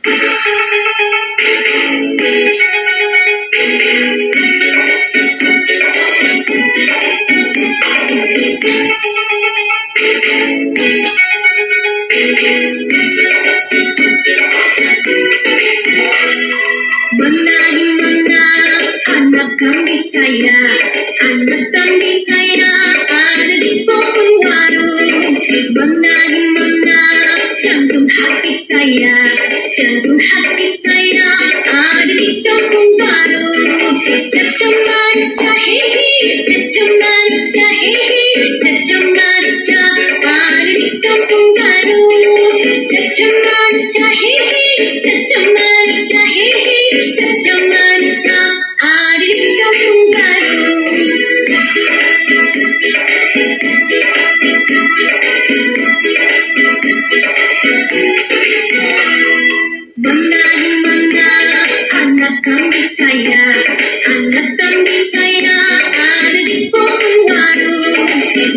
Mana anak kambing saya, anak kambing saya ada di pohon warung. Mana jantung hati saya, jantung hati saya ada di kampung baru. Caca hehe, caca hehe, caca ada di kampung baru. Caca hehe, caca hehe, caca ada di kampung baru. Mana anak kambing saya, anak kambing saya ada di pohon warung.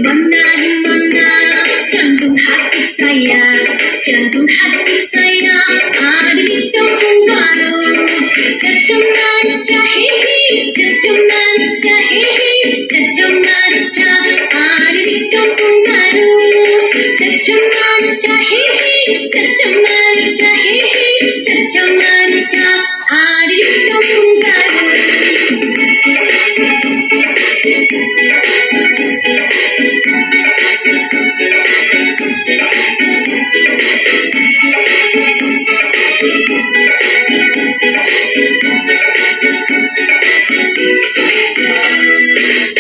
Mana jantung hati saya, jantung hati saya ada di kampung baru. Caca hehe, caca hehe, caca ada di kampung baru. Caca hehe, caca hehe, caca ada di kampung baru.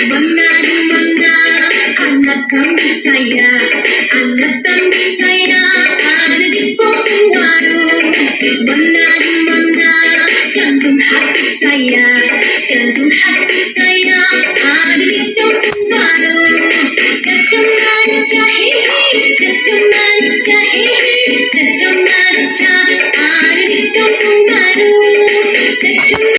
Mana anak kambing saya, anak kambing saya ada di pohon warung. Mana jantung hati saya, jantung hati saya ada di kampung baru. Caca